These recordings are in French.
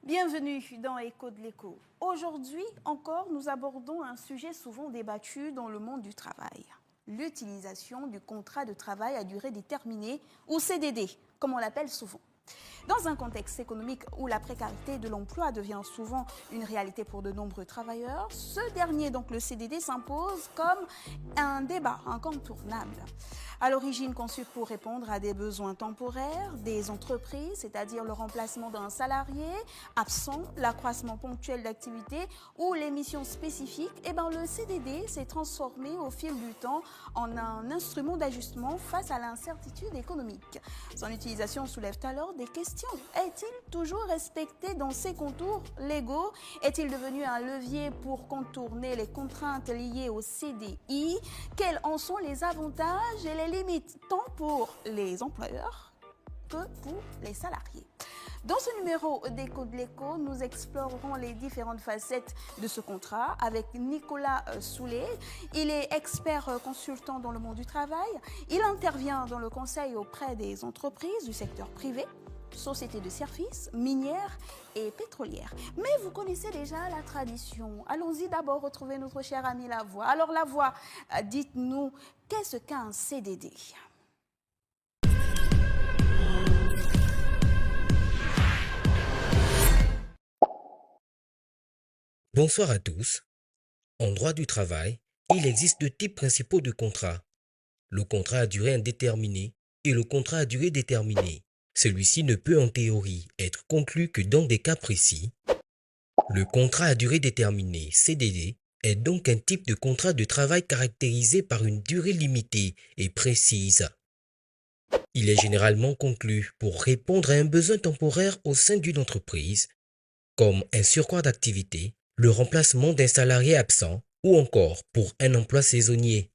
Bienvenue dans Écho de l'écho. Aujourd'hui encore, nous abordons un sujet souvent débattu dans le monde du travail. L'utilisation du contrat de travail à durée déterminée ou CDD, comme on l'appelle souvent. Dans un contexte économique où la précarité de l'emploi devient souvent une réalité pour de nombreux travailleurs, ce dernier, donc le CDD, s'impose comme un débat incontournable. À l'origine conçu pour répondre à des besoins temporaires des entreprises, c'est-à-dire le remplacement d'un salarié absent, l'accroissement ponctuel d'activité ou les missions spécifiques, le CDD s'est transformé au fil du temps en un instrument d'ajustement face à l'incertitude économique. Son utilisation soulève alors des questions. Est-il toujours respecté dans ses contours légaux? Est-il devenu un levier pour contourner les contraintes liées au CDI? Quels en sont les avantages et les limites, tant pour les employeurs que pour les salariés? Dans ce numéro d'Écho de l'écho, nous explorerons les différentes facettes de ce contrat avec Nicolas Soulet. Il est expert consultant dans le monde du travail. Il intervient dans le conseil auprès des entreprises du secteur privé, sociétés de services, minières et pétrolières. Mais vous connaissez déjà la tradition. Allons-y d'abord retrouver notre cher ami Lavoie. Alors Lavoie, dites-nous, qu'est-ce qu'un CDD? Bonsoir à tous. En droit du travail, il existe deux types principaux de contrats. Le contrat à durée indéterminée et le contrat à durée déterminée. Celui-ci ne peut en théorie être conclu que dans des cas précis. Le contrat à durée déterminée, CDD, est donc un type de contrat de travail caractérisé par une durée limitée et précise. Il est généralement conclu pour répondre à un besoin temporaire au sein d'une entreprise, comme un surcroît d'activité, le remplacement d'un salarié absent ou encore pour un emploi saisonnier.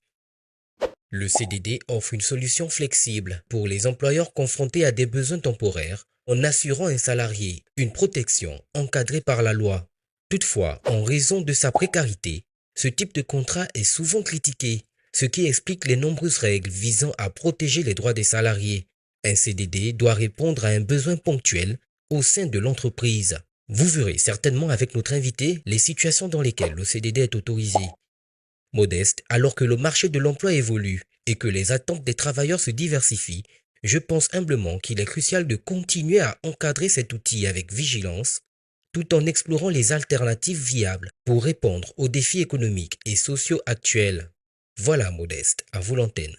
Le CDD offre une solution flexible pour les employeurs confrontés à des besoins temporaires en assurant un salarié une protection encadrée par la loi. Toutefois, en raison de sa précarité, ce type de contrat est souvent critiqué, ce qui explique les nombreuses règles visant à protéger les droits des salariés. Un CDD doit répondre à un besoin ponctuel au sein de l'entreprise. Vous verrez certainement avec notre invité les situations dans lesquelles le CDD est autorisé. Modeste, alors que le marché de l'emploi évolue et que les attentes des travailleurs se diversifient, je pense humblement qu'il est crucial de continuer à encadrer cet outil avec vigilance, tout en explorant les alternatives viables pour répondre aux défis économiques et sociaux actuels. Voilà Modeste, à vous l'antenne.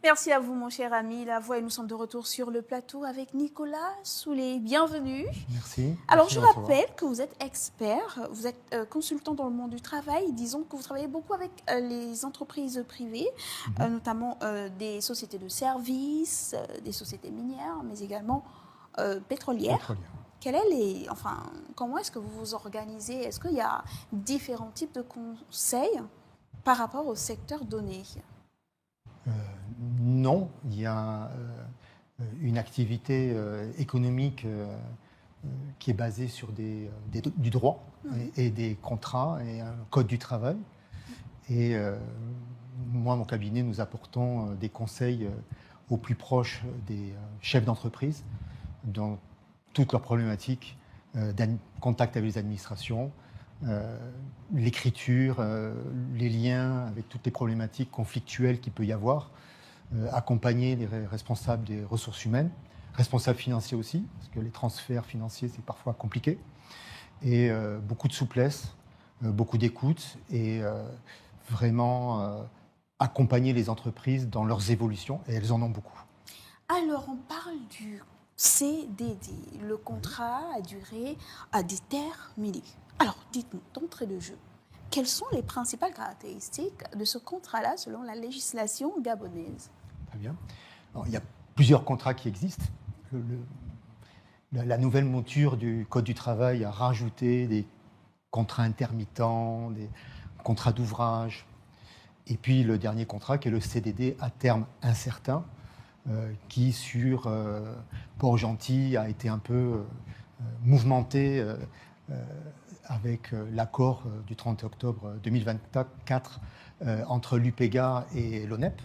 Merci à vous, mon cher ami Lavoie, et nous sommes de retour sur le plateau avec Nicolas Soulet. Bienvenue. Merci. Alors, je rappelle que vous êtes expert, vous êtes consultant dans le monde du travail. Disons que vous travaillez beaucoup avec les entreprises privées, notamment des sociétés de services, des sociétés minières, mais également pétrolières. Comment est-ce que vous vous organisez? Est-ce qu'il y a différents types de conseils par rapport au secteur donné? Non, il y a une activité économique qui est basée sur du droit et des contrats et un code du travail. Et moi, mon cabinet, nous apportons des conseils au plus proche des chefs d'entreprise dans toutes leurs problématiques, contact avec les administrations, l'écriture, les liens avec toutes les problématiques conflictuelles qu'il peut y avoir, accompagner les responsables des ressources humaines, responsables financiers aussi, parce que les transferts financiers, c'est parfois compliqué, et beaucoup de souplesse, beaucoup d'écoute, et vraiment accompagner les entreprises dans leurs évolutions, et elles en ont beaucoup. Alors, on parle du CDD, le contrat à durée déterminée. Alors, dites-nous, d'entrée de jeu, quelles sont les principales caractéristiques de ce contrat-là selon la législation gabonaise? Très bien. Alors, il y a plusieurs contrats qui existent. La nouvelle mouture du Code du travail a rajouté des contrats intermittents, des contrats d'ouvrage, et puis le dernier contrat qui est le CDD à terme incertain, qui sur Port-Gentil a été un peu mouvementé avec l'accord du 30 octobre 2024 entre l'UPEGA et l'ONEP.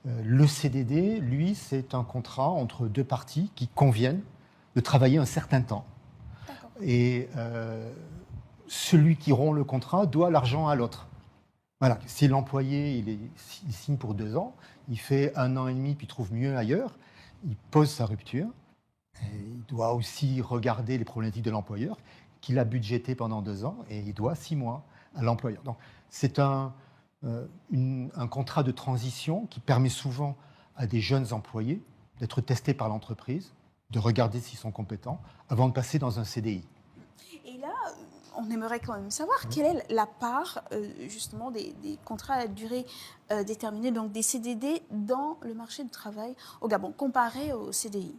Le CDD, lui, c'est un contrat entre deux parties qui conviennent de travailler un certain temps. Et celui qui rompt le contrat doit l'argent à l'autre. Voilà. Si l'employé il signe pour 2 ans, il fait 1 an et demi puis trouve mieux ailleurs, il pose sa rupture. Et il doit aussi regarder les problématiques de l'employeur qu'il a budgété pendant 2 ans et il doit 6 mois à l'employeur. Donc c'est un contrat de transition qui permet souvent à des jeunes employés d'être testés par l'entreprise, de regarder s'ils sont compétents avant de passer dans un CDI. Et là, on aimerait quand même savoir quelle est la part justement des contrats à durée déterminée, donc des CDD dans le marché du travail au Gabon, comparé au CDI.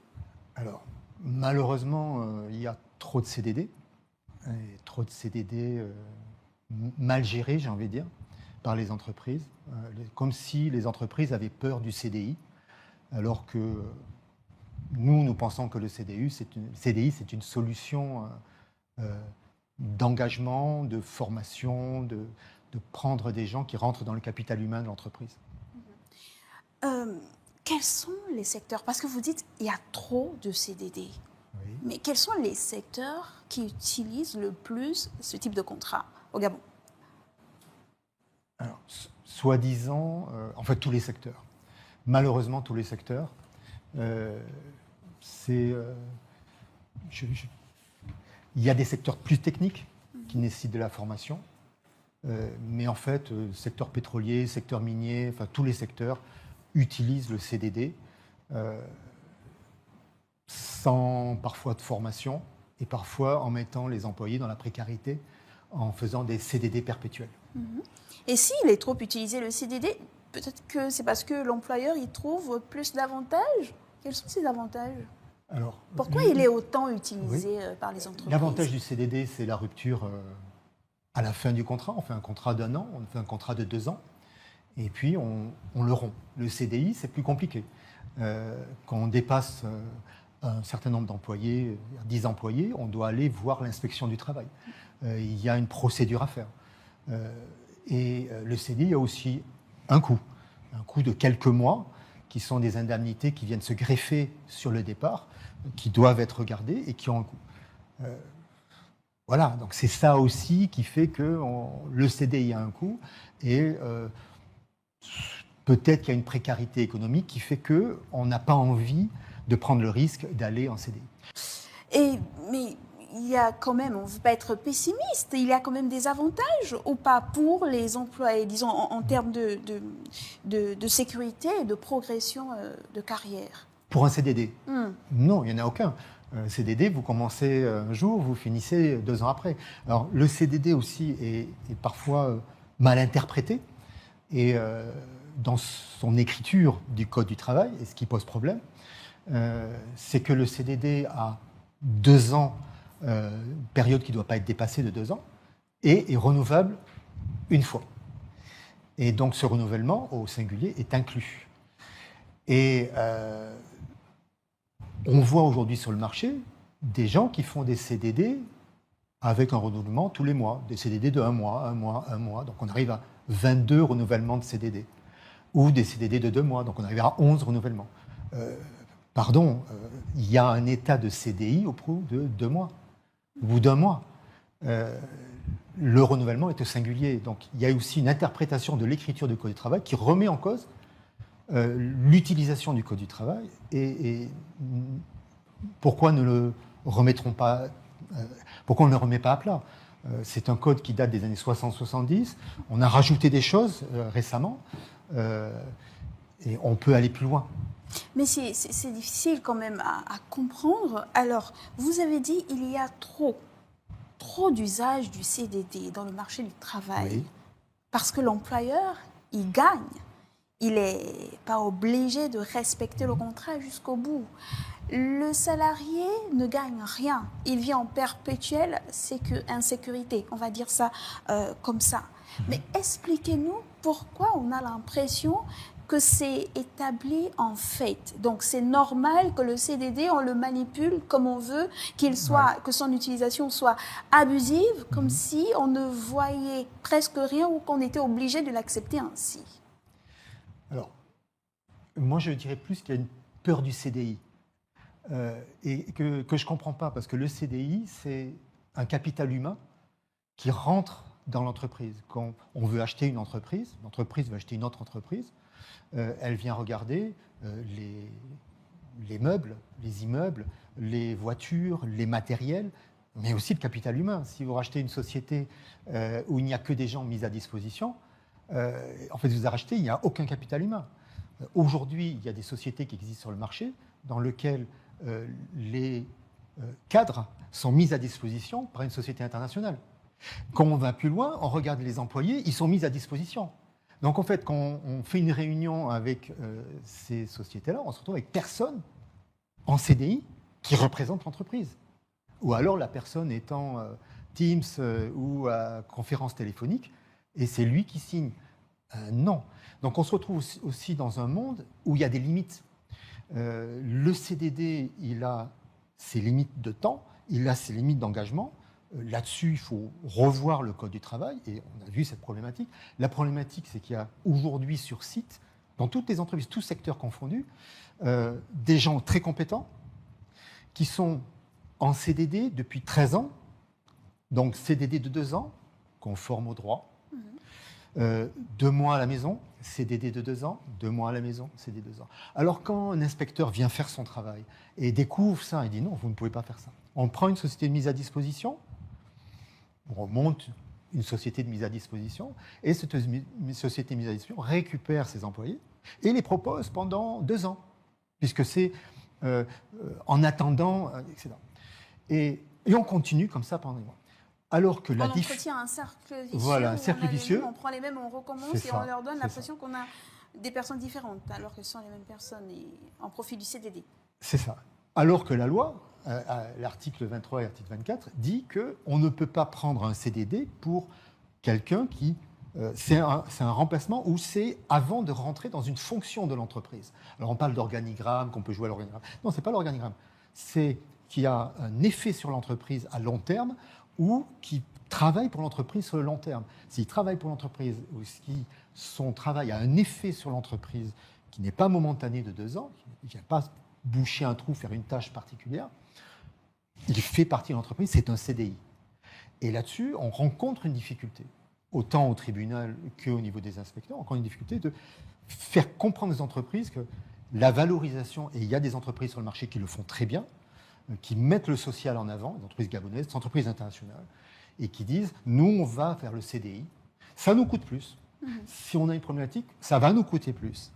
Alors, malheureusement, il y a trop de CDD, et trop de CDD mal gérés, j'ai envie de dire, par les entreprises, comme si les entreprises avaient peur du CDI, alors que nous pensons que le CDI, c'est une solution d'engagement, de formation, de prendre des gens qui rentrent dans le capital humain de l'entreprise. Quels sont les secteurs? Parce que vous dites qu'il y a trop de CDD. Oui. Mais quels sont les secteurs qui utilisent le plus ce type de contrat au Gabon? Alors, soi-disant, en fait, tous les secteurs. Malheureusement, tous les secteurs. Il y a des secteurs plus techniques qui nécessitent de la formation. Mais en fait, secteur pétrolier, secteur minier, enfin, tous les secteurs utilisent le CDD sans parfois de formation et parfois en mettant les employés dans la précarité en faisant des CDD perpétuels. Et s'il est trop utilisé le CDD, peut-être que c'est parce que l'employeur y trouve plus d'avantages. Quels sont ces avantages? Alors, pourquoi il est autant utilisé par les entreprises? L'avantage du CDD, c'est la rupture à la fin du contrat. On fait un contrat d'1 an, on fait un contrat de 2 ans, et puis on le rompt. Le CDI, c'est plus compliqué. Quand on dépasse un certain nombre d'employés, 10 employés, on doit aller voir l'inspection du travail. Il y a une procédure à faire. Et le CDI a aussi un coût de quelques mois, qui sont des indemnités qui viennent se greffer sur le départ, qui doivent être regardées et qui ont un coût. Voilà, donc c'est ça aussi qui fait que le CDI a un coût et peut-être qu'il y a une précarité économique qui fait qu'on n'a pas envie de prendre le risque d'aller en CDI. Mais il y a quand même, on ne veut pas être pessimiste, il y a quand même des avantages ou pas pour les employés, disons en termes de sécurité et de progression de carrière? Pour un CDD? Non, il n'y en a aucun. CDD, vous commencez un jour, vous finissez 2 ans après. Alors le CDD aussi est parfois mal interprété et dans son écriture du Code du travail, et ce qui pose problème, c'est que le CDD a 2 ans, période qui ne doit pas être dépassée de 2 ans, et est renouvelable une fois. Et donc ce renouvellement au singulier est inclus. Et on voit aujourd'hui sur le marché des gens qui font des CDD avec un renouvellement tous les mois, des CDD de 1 mois, 1 mois, 1 mois. Donc on arrive à 22 renouvellements de CDD. Ou des CDD de 2 mois, donc on arrive à 11 renouvellements. Il y a un état de CDI au bout de 2 mois. Au bout d'1 mois, le renouvellement est au singulier. Donc il y a aussi une interprétation de l'écriture du Code du travail qui remet en cause l'utilisation du Code du travail et pourquoi ne le remettront pas, pourquoi on ne le remet pas à plat. C'est un code qui date des années 60-70. On a rajouté des choses récemment et on peut aller plus loin. Mais c'est difficile quand même à comprendre. Alors, vous avez dit qu'il y a trop d'usage du CDD dans le marché du travail. Oui. Parce que l'employeur, il gagne. Il n'est pas obligé de respecter le contrat jusqu'au bout. Le salarié ne gagne rien. Il vit en perpétuelle insécurité, on va dire ça comme ça. Mais expliquez-nous pourquoi on a l'impression que c'est établi en fait. Donc c'est normal que le CDD, on le manipule comme on veut, que son utilisation soit abusive, comme si on ne voyait presque rien ou qu'on était obligé de l'accepter ainsi. Alors, moi je dirais plus qu'il y a une peur du CDI. Et que je ne comprends pas, parce que le CDI, c'est un capital humain qui rentre dans l'entreprise. Quand on veut acheter une entreprise veut acheter une autre entreprise, elle vient regarder les meubles, les immeubles, les voitures, les matériels, mais aussi le capital humain. Si vous rachetez une société où il n'y a que des gens mis à disposition, en fait, vous rachetez, il n'y a aucun capital humain. Aujourd'hui, il y a des sociétés qui existent sur le marché dans lesquelles les cadres sont mis à disposition par une société internationale. Quand on va plus loin, on regarde les employés, ils sont mis à disposition. Donc en fait, quand on fait une réunion avec ces sociétés-là, on se retrouve avec personne en CDI qui représente l'entreprise. Ou alors la personne étant Teams ou à conférence téléphonique, et c'est lui qui signe. Non. Donc on se retrouve aussi dans un monde où il y a des limites. Le CDD, il a ses limites de temps, il a ses limites d'engagement. Là-dessus, il faut revoir le Code du travail, et on a vu cette problématique. La problématique, c'est qu'il y a aujourd'hui sur site, dans toutes les entreprises, tous secteurs confondus, des gens très compétents qui sont en CDD depuis 13 ans, donc CDD de 2 ans, conforme au droit. 2 mois à la maison, CDD de 2 ans, 2 mois à la maison, CDD de 2 ans. Alors quand un inspecteur vient faire son travail et découvre ça, il dit non, vous ne pouvez pas faire ça. On prend une société de mise à disposition, on monte une société de mise à disposition, et cette société de mise à disposition récupère ses employés et les propose pendant 2 ans, puisque c'est en attendant, etc. Et on continue comme ça pendant des mois. Alors que on entretient un cercle vicieux. Voilà, un cercle vicieux. On prend les mêmes, on recommence et on leur donne l'impression qu'on a des personnes différentes, alors que ce sont les mêmes personnes et on profite du CDD. C'est ça. Alors que la loi, l'article 23 et l'article 24, dit qu'on ne peut pas prendre un CDD pour quelqu'un qui... c'est un remplacement où c'est avant de rentrer dans une fonction de l'entreprise. Alors on parle d'organigramme, qu'on peut jouer à l'organigramme. Non, ce n'est pas l'organigramme. C'est qu'il y a un effet sur l'entreprise à long terme ou qui travaille pour l'entreprise sur le long terme. S'il travaille pour l'entreprise ou si son travail a un effet sur l'entreprise qui n'est pas momentané de 2 ans, qui ne vient pas boucher un trou, faire une tâche particulière, il fait partie de l'entreprise, c'est un CDI. Et là-dessus, on rencontre une difficulté, autant au tribunal qu'au niveau des inspecteurs, on rencontre une difficulté de faire comprendre aux entreprises que la valorisation, et il y a des entreprises sur le marché qui le font très bien, qui mettent le social en avant, des entreprises gabonaises, des entreprises internationales, et qui disent, nous, on va faire le CDI, ça nous coûte plus. Si on a une problématique, ça va nous coûter plus.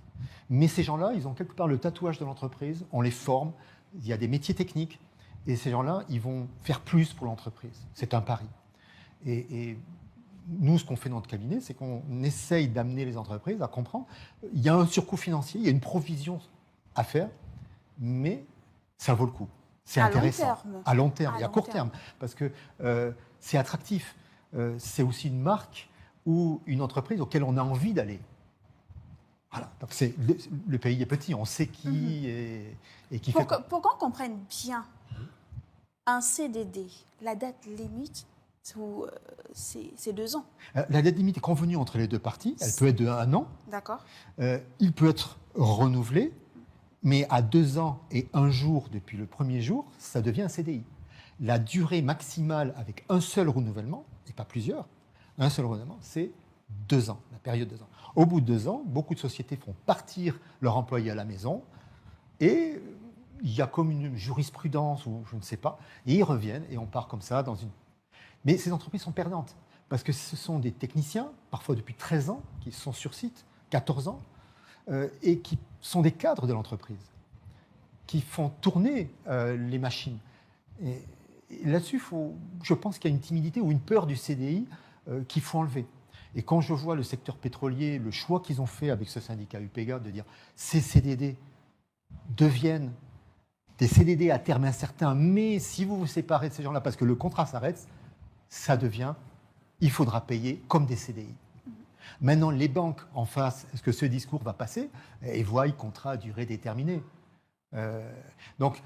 Mais ces gens-là, ils ont quelque part le tatouage de l'entreprise, on les forme, il y a des métiers techniques, et ces gens-là, ils vont faire plus pour l'entreprise. C'est un pari. Et nous, ce qu'on fait dans notre cabinet, c'est qu'on essaye d'amener les entreprises à comprendre, il y a un surcoût financier, il y a une provision à faire, mais ça vaut le coup. C'est intéressant. À long terme et à court terme. Parce que c'est attractif. C'est aussi une marque ou une entreprise auquel on a envie d'aller. Voilà. Donc le pays est petit, on sait qui et qui fait quoi. Pour qu'on comprenne bien, un CDD, la date limite, c'est 2 ans. La date limite est convenue entre les deux parties. Elle peut être de 1 an. D'accord. Il peut être renouvelé. Mais à 2 ans et 1 jour depuis le premier jour, ça devient un CDI. La durée maximale avec un seul renouvellement, et pas plusieurs, un seul renouvellement, c'est 2 ans, la période de 2 ans. Au bout de 2 ans, beaucoup de sociétés font partir leurs employés à la maison et il y a comme une jurisprudence ou je ne sais pas, et ils reviennent et on part comme ça dans une... Mais ces entreprises sont perdantes parce que ce sont des techniciens, parfois depuis 13 ans, qui sont sur site, 14 ans, et qui sont des cadres de l'entreprise, qui font tourner les machines. Et là-dessus, je pense qu'il y a une timidité ou une peur du CDI qu'il faut enlever. Et quand je vois le secteur pétrolier, le choix qu'ils ont fait avec ce syndicat UPEGA de dire ces CDD deviennent des CDD à terme incertain, mais si vous vous séparez de ces gens-là parce que le contrat s'arrête, ça devient, il faudra payer comme des CDI. Maintenant, les banques en face, est-ce que ce discours va passer et voient contrat à durée déterminée. Donc,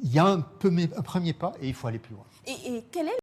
il y a un premier pas et il faut aller plus loin. Et quel est